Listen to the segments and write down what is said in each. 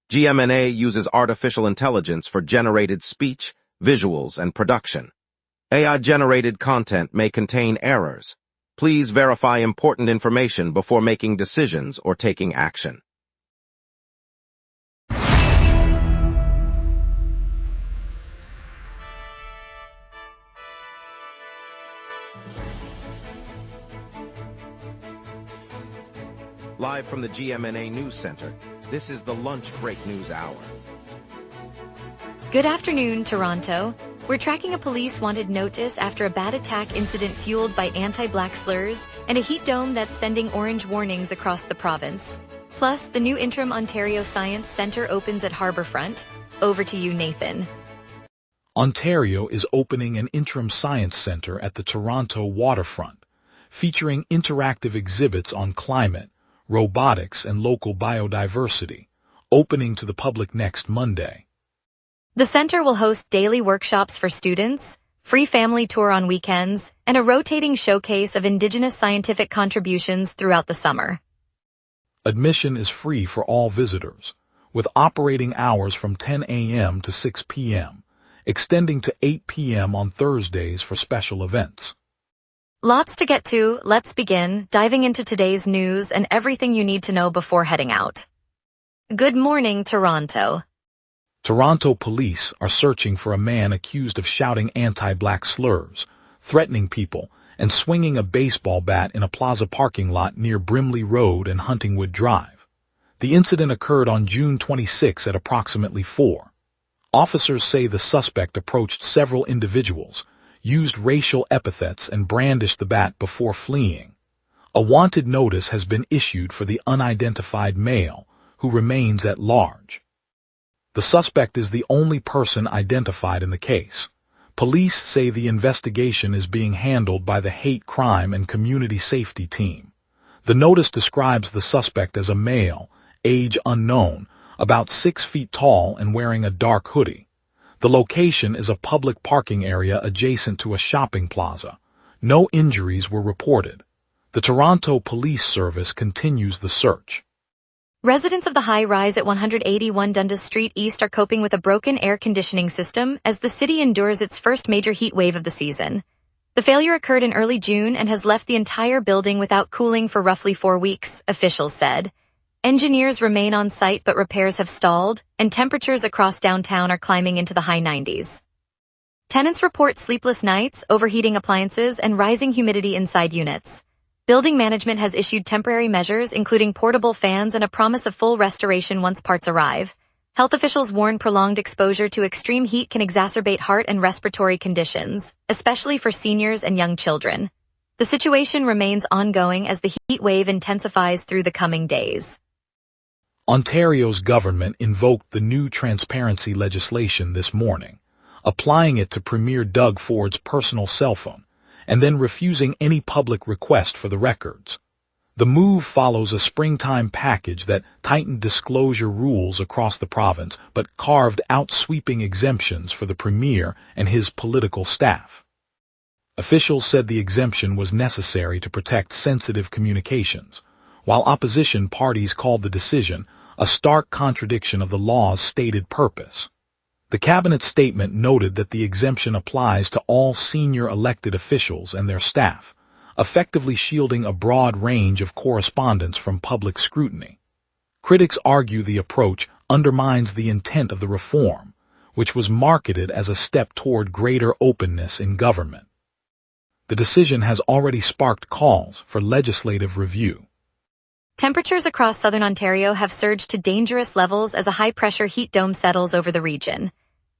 GMNA uses artificial intelligence for generated speech, visuals, and production. AI-generated content may contain errors. Please verify important information before making decisions or taking action. Live from the GMNA News Center, this is the Lunch Break News Hour. Good afternoon, Toronto. We're tracking a police wanted notice after a bad attack incident fueled by anti-black slurs and a heat dome that's sending orange warnings across the province. Plus, the new interim Ontario Science Centre opens at Harbourfront. Over to you, Nathan. Ontario is opening an interim science centre at the Toronto waterfront, featuring interactive exhibits on climate, robotics, and local biodiversity, opening to the public next Monday. The center will host daily workshops for students, free family tour on weekends, and a rotating showcase of Indigenous scientific contributions throughout the summer. Admission is free for all visitors, with operating hours from 10 a.m. to 6 p.m., extending to 8 p.m. on Thursdays for special events. Lots to get to. Let's begin diving into today's news and everything you need to know before heading out. Good morning, Toronto. Toronto police are searching for a man accused of shouting anti-black slurs, threatening people, and swinging a baseball bat in a plaza parking lot near Brimley Road and Huntingwood Drive. The incident occurred on June 26 at approximately 4. Officers say the suspect approached several individuals, used racial epithets, and brandished the bat before fleeing. A wanted notice has been issued for the unidentified male, who remains at large. The suspect is the only person identified in the case. Police say the investigation is being handled by the Hate Crime and Community Safety Team. The notice describes the suspect as a male, age unknown, about 6 feet tall and wearing a dark hoodie. The location is a public parking area adjacent to a shopping plaza. No injuries were reported. The Toronto Police Service continues the search. Residents of the high-rise at 181 Dundas Street East are coping with a broken air conditioning system as the city endures its first major heat wave of the season. The failure occurred in early June and has left the entire building without cooling for roughly 4 weeks, officials said. Engineers remain on site, but repairs have stalled, and temperatures across downtown are climbing into the high 90s. Tenants report sleepless nights, overheating appliances, and rising humidity inside units. Building management has issued temporary measures, including portable fans and a promise of full restoration once parts arrive. Health officials warn prolonged exposure to extreme heat can exacerbate heart and respiratory conditions, especially for seniors and young children. The situation remains ongoing as the heat wave intensifies through the coming days. Ontario's government invoked the new transparency legislation this morning, applying it to Premier Doug Ford's personal cell phone, and then refusing any public request for the records. The move follows a springtime package that tightened disclosure rules across the province but carved out sweeping exemptions for the Premier and his political staff. Officials said the exemption was necessary to protect sensitive communications, while opposition parties called the decision a stark contradiction of the law's stated purpose. The cabinet statement noted that the exemption applies to all senior elected officials and their staff, effectively shielding a broad range of correspondence from public scrutiny. Critics argue the approach undermines the intent of the reform, which was marketed as a step toward greater openness in government. The decision has already sparked calls for legislative review. Temperatures across southern Ontario have surged to dangerous levels as a high-pressure heat dome settles over the region.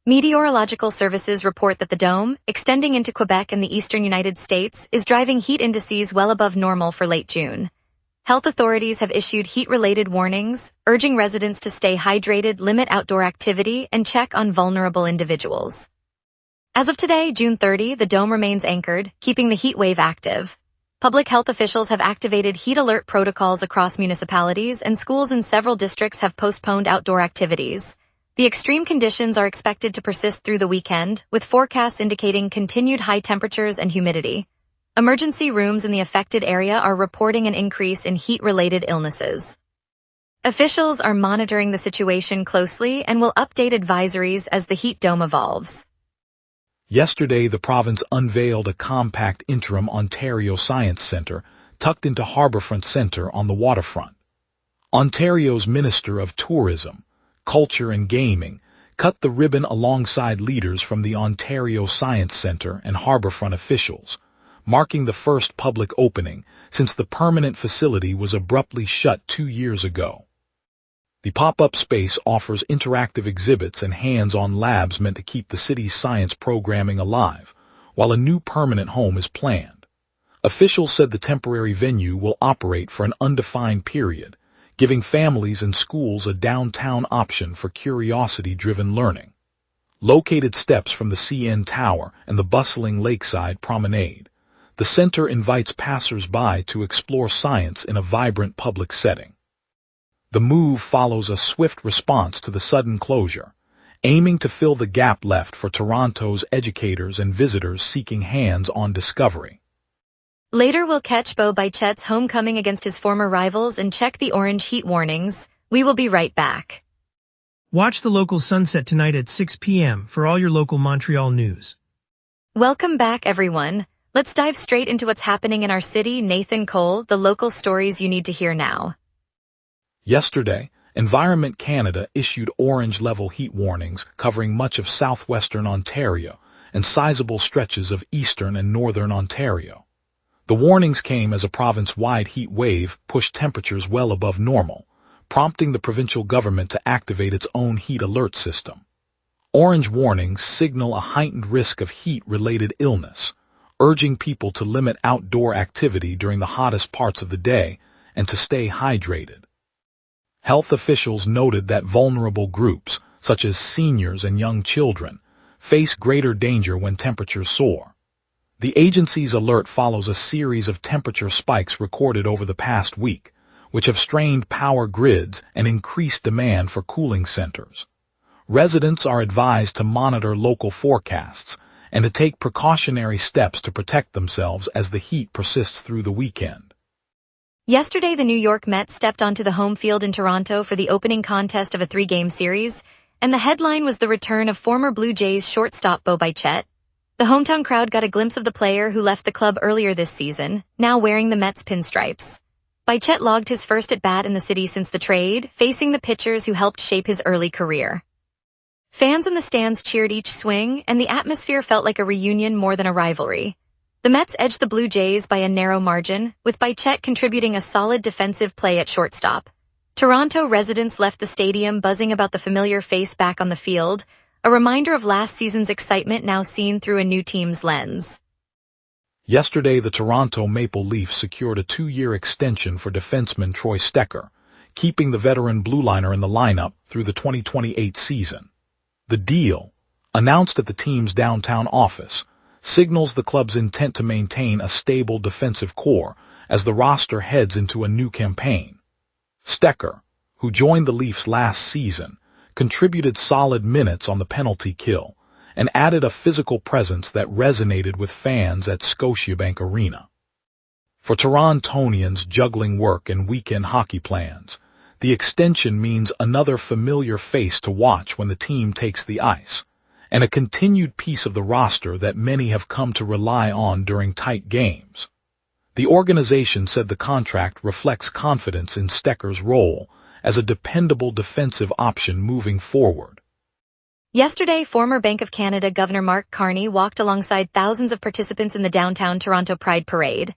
Meteorological services report that the dome, extending into Quebec and the eastern United States, is driving heat indices well above normal for late June. Health authorities have issued heat-related warnings, urging residents to stay hydrated, limit outdoor activity, and check on vulnerable individuals. As of today, June 30, the dome remains anchored, keeping the heat wave active. Public health officials have activated heat alert protocols across municipalities, and schools in several districts have postponed outdoor activities. The extreme conditions are expected to persist through the weekend, with forecasts indicating continued high temperatures and humidity. Emergency rooms in the affected area are reporting an increase in heat-related illnesses. Officials are monitoring the situation closely and will update advisories as the heat dome evolves. Yesterday, the province unveiled a compact interim Ontario Science Centre tucked into Harbourfront Centre on the waterfront. Ontario's Minister of Tourism, Culture and Gaming cut the ribbon alongside leaders from the Ontario Science Centre and Harbourfront officials, marking the first public opening since the permanent facility was abruptly shut 2 years ago. The pop-up space offers interactive exhibits and hands-on labs meant to keep the city's science programming alive, while a new permanent home is planned. Officials said the temporary venue will operate for an undefined period, giving families and schools a downtown option for curiosity-driven learning. Located steps from the CN Tower and the bustling lakeside promenade, the center invites passers-by to explore science in a vibrant public setting. The move follows a swift response to the sudden closure, aiming to fill the gap left for Toronto's educators and visitors seeking hands-on discovery. Later we'll catch Bo Bichet's homecoming against his former rivals and check the orange heat warnings. We will be right back. Watch the local sunset tonight at 6 p.m. for all your local Montreal news. Welcome back, everyone. Let's dive straight into what's happening in our city. Nathan Cole, the local stories you need to hear now. Yesterday, Environment Canada issued orange-level heat warnings covering much of southwestern Ontario and sizable stretches of eastern and northern Ontario. The warnings came as a province-wide heat wave pushed temperatures well above normal, prompting the provincial government to activate its own heat alert system. Orange warnings signal a heightened risk of heat-related illness, urging people to limit outdoor activity during the hottest parts of the day and to stay hydrated. Health officials noted that vulnerable groups, such as seniors and young children, face greater danger when temperatures soar. The agency's alert follows a series of temperature spikes recorded over the past week, which have strained power grids and increased demand for cooling centers. Residents are advised to monitor local forecasts and to take precautionary steps to protect themselves as the heat persists through the weekend. Yesterday, the New York Mets stepped onto the home field in Toronto for the opening contest of a 3-game series, and the headline was the return of former Blue Jays shortstop Bo Bichette. The hometown crowd got a glimpse of the player who left the club earlier this season, now wearing the Mets pinstripes. Bichette logged his first at-bat in the city since the trade, facing the pitchers who helped shape his early career. Fans in the stands cheered each swing, and the atmosphere felt like a reunion more than a rivalry. The Mets edged the Blue Jays by a narrow margin, with Bichette contributing a solid defensive play at shortstop. Toronto residents left the stadium buzzing about the familiar face back on the field, a reminder of last season's excitement now seen through a new team's lens. Yesterday, the Toronto Maple Leafs secured a 2-year extension for defenseman Troy Stecher, keeping the veteran blue liner in the lineup through the 2028 season. The deal, announced at the team's downtown office, signals the club's intent to maintain a stable defensive core as the roster heads into a new campaign. Stecher, who joined the Leafs last season, contributed solid minutes on the penalty kill and added a physical presence that resonated with fans at Scotiabank Arena. For Torontonians juggling work and weekend hockey plans, the extension means another familiar face to watch when the team takes the ice, and a continued piece of the roster that many have come to rely on during tight games. The organization said the contract reflects confidence in Stecher's role as a dependable defensive option moving forward. Yesterday, former Bank of Canada Governor Mark Carney walked alongside thousands of participants in the downtown Toronto Pride Parade.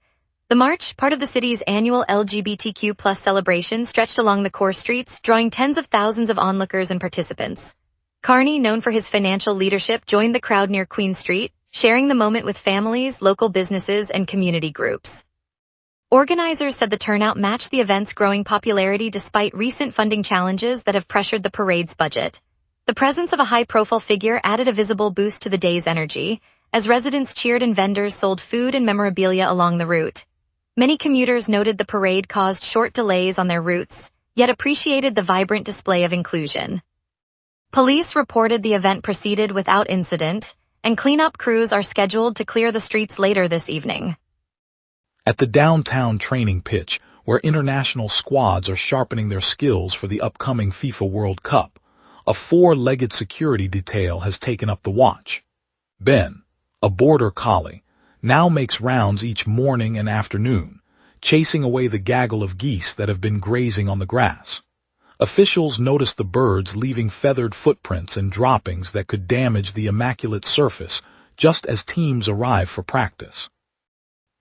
The march, part of the city's annual LGBTQ+ celebration, stretched along the core streets, drawing tens of thousands of onlookers and participants. Carney, known for his financial leadership, joined the crowd near Queen Street, sharing the moment with families, local businesses, and community groups. Organizers said the turnout matched the event's growing popularity despite recent funding challenges that have pressured the parade's budget. The presence of a high-profile figure added a visible boost to the day's energy, as residents cheered and vendors sold food and memorabilia along the route. Many commuters noted the parade caused short delays on their routes, yet appreciated the vibrant display of inclusion. Police reported the event proceeded without incident, and cleanup crews are scheduled to clear the streets later this evening. At the downtown training pitch, where international squads are sharpening their skills for the upcoming FIFA World Cup. A four-legged security detail has taken up the watch. Ben, a border collie, now makes rounds each morning and afternoon, chasing away the gaggle of geese that have been grazing on the grass. Officials notice the birds leaving feathered footprints and droppings that could damage the immaculate surface just as teams arrive for practice.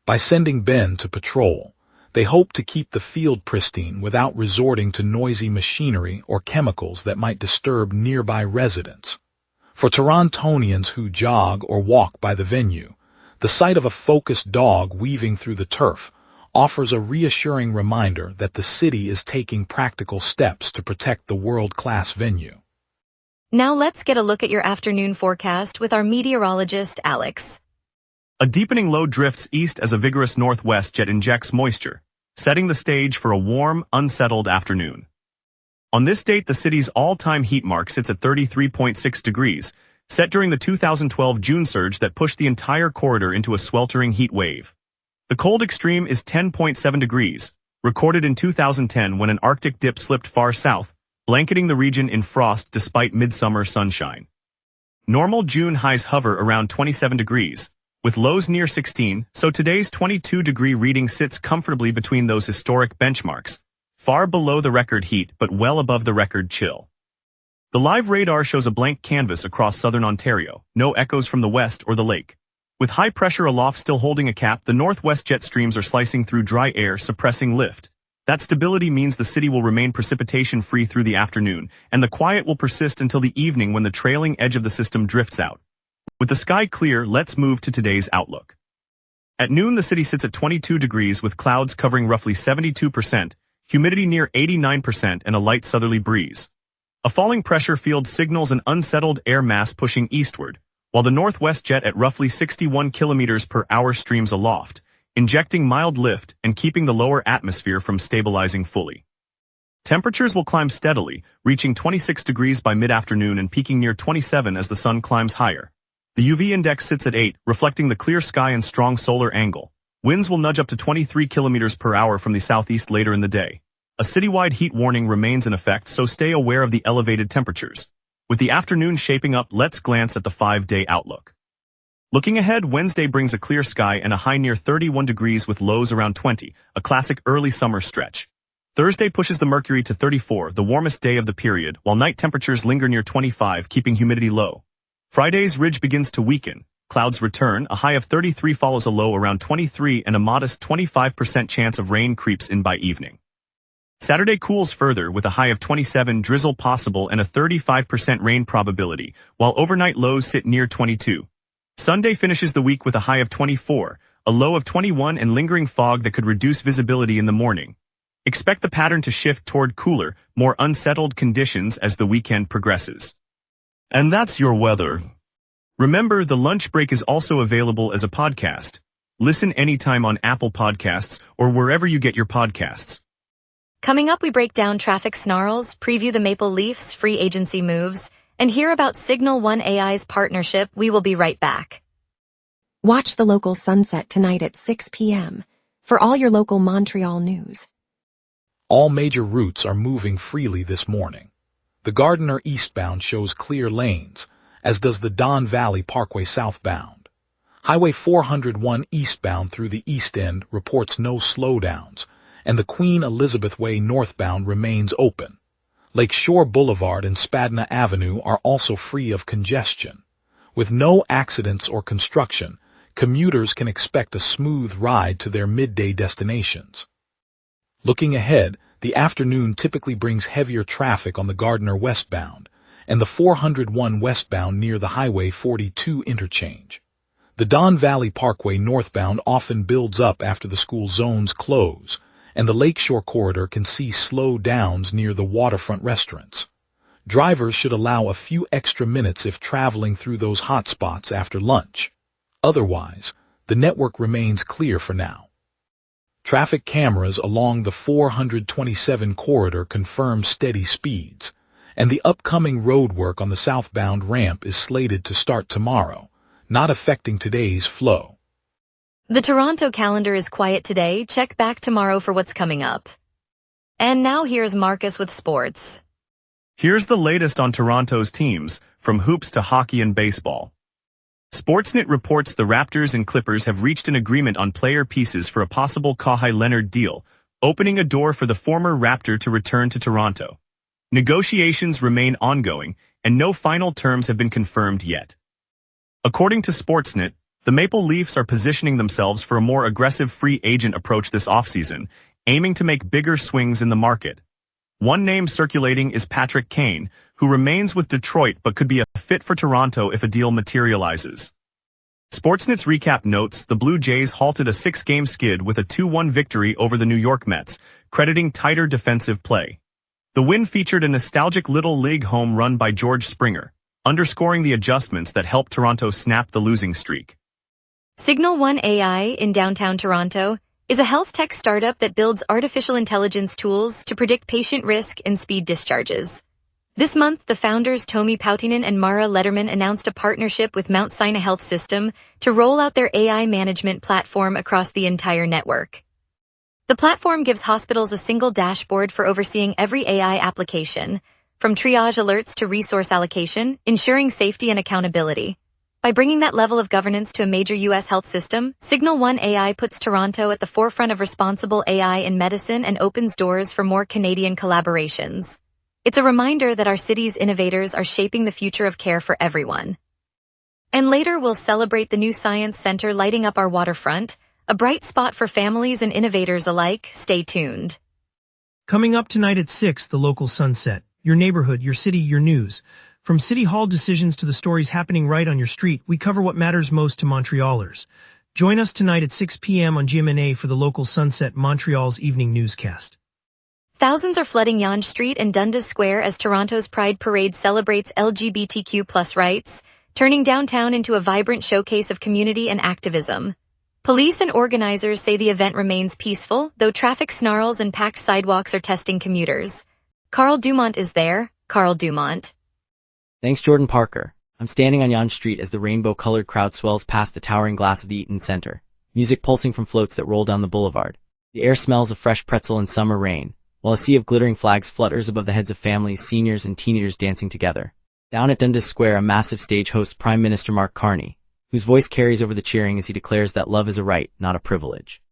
By sending Ben to patrol, they hope to keep the field pristine without resorting to noisy machinery or chemicals that might disturb nearby residents. For Torontonians who jog or walk by the venue, the sight of a focused dog weaving through the turf offers a reassuring reminder that the city is taking practical steps to protect the world-class venue. Now let's get a look at your afternoon forecast with our meteorologist, Alex. A deepening low drifts east as a vigorous northwest jet injects moisture, setting the stage for a warm, unsettled afternoon. On this date, the city's all-time heat mark sits at 33.6 degrees, set during the 2012 June surge that pushed the entire corridor into a sweltering heat wave. The cold extreme is 10.7 degrees, recorded in 2010 when an Arctic dip slipped far south, blanketing the region in frost despite midsummer sunshine. Normal June highs hover around 27 degrees, with lows near 16, so today's 22-degree reading sits comfortably between those historic benchmarks, far below the record heat but well above the record chill. The live radar shows a blank canvas across southern Ontario, no echoes from the west or the lake. With high pressure aloft still holding a cap, the northwest jet streams are slicing through dry air, suppressing lift. That stability means the city will remain precipitation-free through the afternoon, and the quiet will persist until the evening when the trailing edge of the system drifts out. With the sky clear, let's move to today's outlook. At noon, the city sits at 22 degrees with clouds covering roughly 72%, humidity near 89%, and a light southerly breeze. A falling pressure field signals an unsettled air mass pushing eastward, while the northwest jet at roughly 61 kilometers per hour streams aloft, injecting mild lift and keeping the lower atmosphere from stabilizing fully. Temperatures will climb steadily, reaching 26 degrees by mid-afternoon and peaking near 27 as the sun climbs higher. The UV index sits at 8, reflecting the clear sky and strong solar angle. Winds will nudge up to 23 kilometers per hour from the southeast later in the day. A citywide heat warning remains in effect, so stay aware of the elevated temperatures. With the afternoon shaping up, let's glance at the 5-day outlook. Looking ahead, Wednesday brings a clear sky and a high near 31 degrees with lows around 20, a classic early summer stretch. Thursday pushes the mercury to 34, the warmest day of the period, while night temperatures linger near 25, keeping humidity low. Friday's ridge begins to weaken. Clouds return, a high of 33 follows a low around 23, and a modest 25% chance of rain creeps in by evening. Saturday cools further with a high of 27, drizzle possible, and a 35% rain probability, while overnight lows sit near 22. Sunday finishes the week with a high of 24, a low of 21, and lingering fog that could reduce visibility in the morning. Expect the pattern to shift toward cooler, more unsettled conditions as the weekend progresses. And that's your weather. Remember, the lunch break is also available as a podcast. Listen anytime on Apple Podcasts or wherever you get your podcasts. Coming up, we break down traffic snarls, preview the Maple Leafs' free agency moves, and hear about Signal One AI's partnership. We will be right back. Watch the local sunset tonight at 6 p.m. for all your local Montreal news. All major routes are moving freely this morning. The Gardiner eastbound shows clear lanes, as does the Don Valley Parkway southbound. Highway 401 eastbound through the East End reports no slowdowns, and the Queen Elizabeth Way northbound remains open. Lake Shore Boulevard and Spadina Avenue are also free of congestion. With no accidents or construction, commuters can expect a smooth ride to their midday destinations. Looking ahead, the afternoon typically brings heavier traffic on the Gardiner westbound and the 401 westbound near the Highway 42 interchange. The Don Valley Parkway northbound often builds up after the school zones close, and the Lakeshore corridor can see slow downs near the waterfront restaurants. Drivers should allow a few extra minutes if traveling through those hot spots after lunch. Otherwise, the network remains clear for now. Traffic cameras along the 427 corridor confirm steady speeds, and the upcoming roadwork on the southbound ramp is slated to start tomorrow, not affecting today's flow. The Toronto calendar is quiet today. Check back tomorrow for what's coming up. And now here's Marcus with sports. Here's the latest on Toronto's teams, from hoops to hockey and baseball. Sportsnet reports the Raptors and Clippers have reached an agreement on player pieces for a possible Kawhi Leonard deal, opening a door for the former Raptor to return to Toronto. Negotiations remain ongoing, and no final terms have been confirmed yet. According to Sportsnet, the Maple Leafs are positioning themselves for a more aggressive free agent approach this offseason, aiming to make bigger swings in the market. One name circulating is Patrick Kane, who remains with Detroit but could be a fit for Toronto if a deal materializes. Sportsnet's recap notes the Blue Jays halted a 6-game skid with a 2-1 victory over the New York Mets, crediting tighter defensive play. The win featured a nostalgic Little League home run by George Springer, underscoring the adjustments that helped Toronto snap the losing streak. Signal One AI in downtown Toronto is a health tech startup that builds artificial intelligence tools to predict patient risk and speed discharges. This month, the founders Tomi Pautinen and Mara Letterman announced a partnership with Mount Sinai Health System to roll out their AI management platform across the entire network. The platform gives hospitals a single dashboard for overseeing every AI application, from triage alerts to resource allocation, ensuring safety and accountability. By bringing that level of governance to a major U.S. health system, Signal One AI puts Toronto at the forefront of responsible AI in medicine and opens doors for more Canadian collaborations. It's a reminder that our city's innovators are shaping the future of care for everyone. And later we'll celebrate the new Science Center lighting up our waterfront, a bright spot for families and innovators alike. Stay tuned. Coming up tonight at 6, the local sunset. Your neighborhood, your city, your news. From City Hall decisions to the stories happening right on your street, we cover what matters most to Montrealers. Join us tonight at 6 p.m. on GMna for the local sunset, Montreal's evening newscast. Thousands are flooding Yonge Street and Dundas Square as Toronto's Pride Parade celebrates LGBTQ+ rights, turning downtown into a vibrant showcase of community and activism. Police and organizers say the event remains peaceful, though traffic snarls and packed sidewalks are testing commuters. Carl Dumont is there. Carl Dumont. Thanks, Jordan Parker. I'm standing on Yonge Street as the rainbow-colored crowd swells past the towering glass of the Eaton Center, music pulsing from floats that roll down the boulevard. The air smells of fresh pretzel and summer rain, while a sea of glittering flags flutters above the heads of families, seniors, and teenagers dancing together. Down at Dundas Square, a massive stage hosts Prime Minister Mark Carney, whose voice carries over the cheering as he declares that love is a right, not a privilege.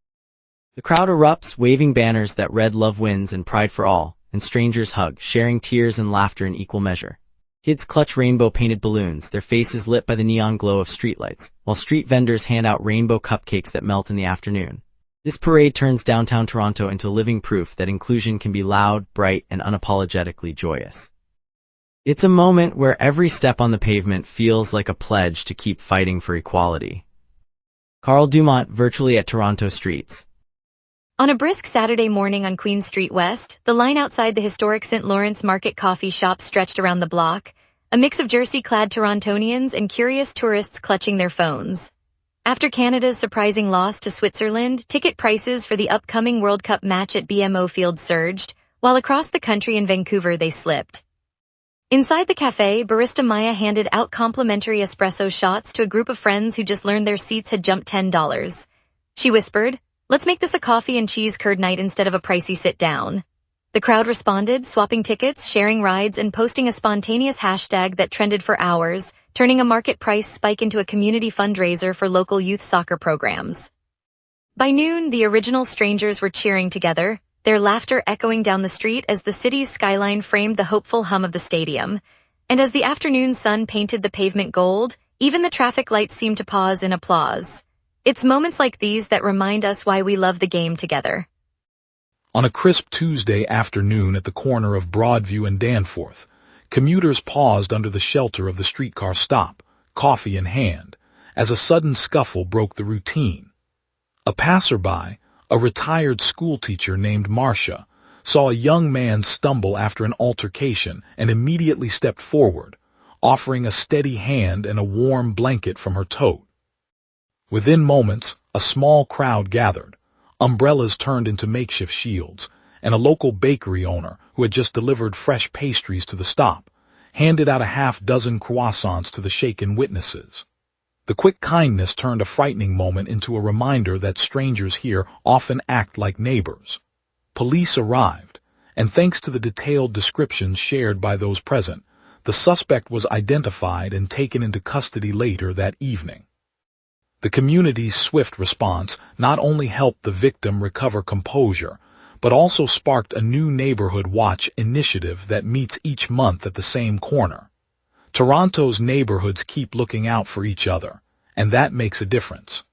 The crowd erupts, waving banners that read "Love Wins" and "Pride for All," and strangers hug, sharing tears and laughter in equal measure. Kids clutch rainbow-painted balloons, their faces lit by the neon glow of streetlights, while street vendors hand out rainbow cupcakes that melt in the afternoon. This parade turns downtown Toronto into living proof that inclusion can be loud, bright, and unapologetically joyous. It's a moment where every step on the pavement feels like a pledge to keep fighting for equality. Carl Dumont, virtually at Toronto streets. On a brisk Saturday morning on Queen Street West, the line outside the historic St. Lawrence Market coffee shop stretched around the block, a mix of jersey-clad Torontonians and curious tourists clutching their phones. After Canada's surprising loss to Switzerland, ticket prices for the upcoming World Cup match at BMO Field surged, while across the country in Vancouver they slipped. Inside the cafe, barista Maya handed out complimentary espresso shots to a group of friends who just learned their seats had jumped $10. She whispered, "Let's make this a coffee and cheese curd night instead of a pricey sit-down." The crowd responded, swapping tickets, sharing rides, and posting a spontaneous hashtag that trended for hours, turning a market price spike into a community fundraiser for local youth soccer programs. By noon, the original strangers were cheering together, their laughter echoing down the street as the city's skyline framed the hopeful hum of the stadium. And as the afternoon sun painted the pavement gold, even the traffic lights seemed to pause in applause. It's moments like these that remind us why we love the game together. On a crisp Tuesday afternoon at the corner of Broadview and Danforth, commuters paused under the shelter of the streetcar stop, coffee in hand, as a sudden scuffle broke the routine. A passerby, a retired schoolteacher named Marcia, saw a young man stumble after an altercation and immediately stepped forward, offering a steady hand and a warm blanket from her tote. Within moments, a small crowd gathered. Umbrellas turned into makeshift shields, and a local bakery owner, who had just delivered fresh pastries to the stop, handed out a half-dozen croissants to the shaken witnesses. The quick kindness turned a frightening moment into a reminder that strangers here often act like neighbors. Police arrived, and thanks to the detailed descriptions shared by those present, the suspect was identified and taken into custody later that evening. The community's swift response not only helped the victim recover composure, but also sparked a new neighborhood watch initiative that meets each month at the same corner. Toronto's neighborhoods keep looking out for each other, and that makes a difference.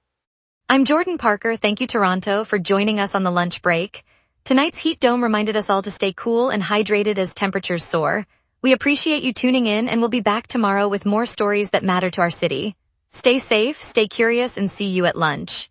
I'm Jordan Parker. Thank you, Toronto, for joining us on the lunch break. Tonight's heat dome reminded us all to stay cool and hydrated as temperatures soar. We appreciate you tuning in, and we'll be back tomorrow with more stories that matter to our city. Stay safe, stay curious, and see you at lunch.